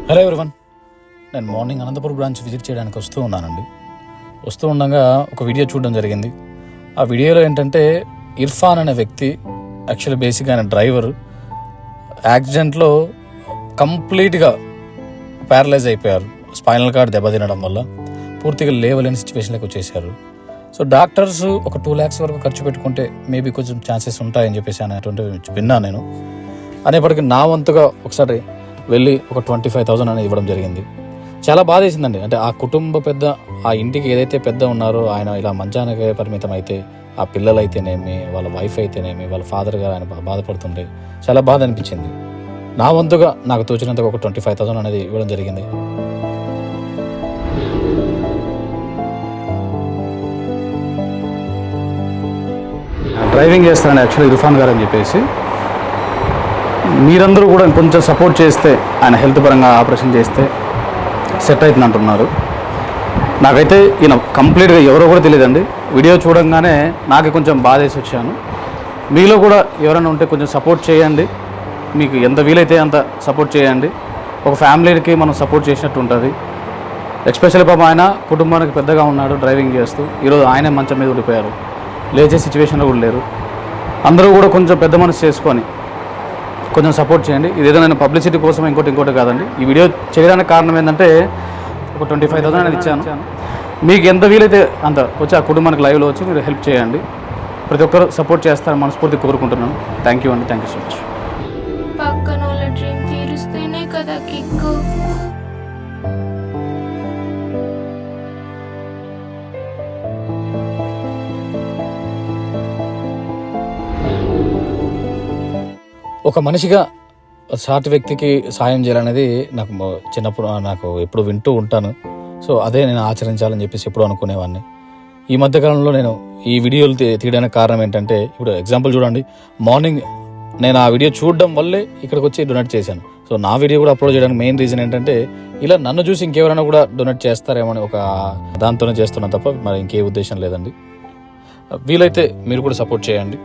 Hello everyone, నేను morning Anantapuram branch visit చేయడానికి వస్తూ ఉండగా ఒక వీడియో చూడడం జరిగింది. ఆ వీడియోలో ఏంటంటే ఇర్ఫాన్ అనే వ్యక్తి, యాక్చువల్లీ బేసిక్గా ఆయన డ్రైవర్, యాక్సిడెంట్లో కంప్లీట్గా ప్యారలైజ్ అయిపోయారు. స్పైనల్ కార్డ్ దెబ్బతినడం వల్ల పూర్తిగా లేవలేని సిచ్యువేషన్లోకి వచ్చేసారు. సో డాక్టర్స్ ఒక 2 lakhs వరకు ఖర్చు పెట్టుకుంటే మేబీ కొంచెం ఛాన్సెస్ ఉంటాయని చెప్పేసి అనేటువంటి విన్నాను నేను. అనేప్పటికీ నా వంతుగా ఒకసారి వెళ్ళి ఒక 25,000 అనేది ఇవ్వడం జరిగింది. చాలా బాధ వేసిందండి. అంటే ఆ కుటుంబ పెద్ద, ఆ ఇంటికి ఏదైతే పెద్ద ఉన్నారో ఆయన ఇలా మంచానికి పరిమితం అయితే, ఆ పిల్లలు అయితేనేమి, వాళ్ళ వైఫ్ అయితేనేమి, వాళ్ళ ఫాదర్ గారు ఆయన బాధపడుతుంటే చాలా బాధ అనిపించింది. నా వంతుగా నాకు తోచినంతగా ఒక 25,000 అనేది ఇవ్వడం జరిగింది. డ్రైవింగ్ చేస్తాను యాక్చువల్లీ ఇర్ఫాన్ గారు అని చెప్పేసి, మీరందరూ కూడా కొంచెం సపోర్ట్ చేస్తే ఆయన హెల్త్ పరంగా ఆపరేషన్ చేస్తే సెట్ అవుతుంది అంటున్నారు. నాకైతే ఈయన కంప్లీట్గా ఎవరో కూడా తెలియదండి. వీడియో చూడంగానే నాకు కొంచెం బాధేసి వచ్చాను. మీలో కూడా ఎవరైనా ఉంటే కొంచెం సపోర్ట్ చేయండి. మీకు ఎంత వీలైతే అంత సపోర్ట్ చేయండి. ఒక ఫ్యామిలీకి మనం సపోర్ట్ చేసినట్టు ఉంటుంది. ఎస్పెషల్లీ పాపం ఆయన కుటుంబానికి పెద్దగా ఉన్నాడు డ్రైవింగ్ చేస్తూ. ఈరోజు ఆయనే మంచం మీద ఉండిపోయారు, లేచే సిచ్యువేషన్లో కూడా లేరు. అందరూ కూడా కొంచెం పెద్ద మనసు చేసుకొని కొంచెం సపోర్ట్ చేయండి. ఇది ఏదో నేను పబ్లిసిటీ కోసం ఇంకోటి కాదండి. ఈ వీడియో చేయడానికి కారణం ఏంటంటే ఒక 25,000 అనేది ఇచ్చాను. మీకు ఎంత వీలైతే అంత వచ్చి ఆ కుటుంబానికి లైవ్లో వచ్చి మీరు హెల్ప్ చేయండి. ప్రతి ఒక్కరు సపోర్ట్ చేస్తారని మనస్ఫూర్తి కోరుకుంటున్నాను. థ్యాంక్ యూ అండి, థ్యాంక్ యూ సో మచ్. పక్కనోళ్ళ డ్రీమ్ తీరుస్తేనే కదా కిక్కు. ఒక మనిషిగా సాటి వ్యక్తికి సాయం చేయాలనేది నాకు చిన్నప్పుడు నాకు ఎప్పుడు వింటూ ఉంటాను. సో అదే నేను ఆచరించాలని చెప్పేసి ఎప్పుడు అనుకునేవాడిని. ఈ మధ్యకాలంలో నేను ఈ వీడియోలు తీయడానికి కారణం ఏంటంటే, ఇప్పుడు ఎగ్జాంపుల్ చూడండి, మార్నింగ్ నేను ఆ వీడియో చూడడం వల్లే ఇక్కడికి వచ్చి డొనేట్ చేశాను. సో నా వీడియో కూడా అప్లోడ్ చేయడానికి మెయిన్ రీజన్ ఏంటంటే, ఇలా నన్ను చూసి ఇంకెవరైనా కూడా డొనేట్ చేస్తారేమో అని ఒక దాంతోనే చేస్తున్నాను తప్ప మరి ఇంకే ఉద్దేశం లేదండి. వీలైతే మీరు కూడా సపోర్ట్ చేయండి.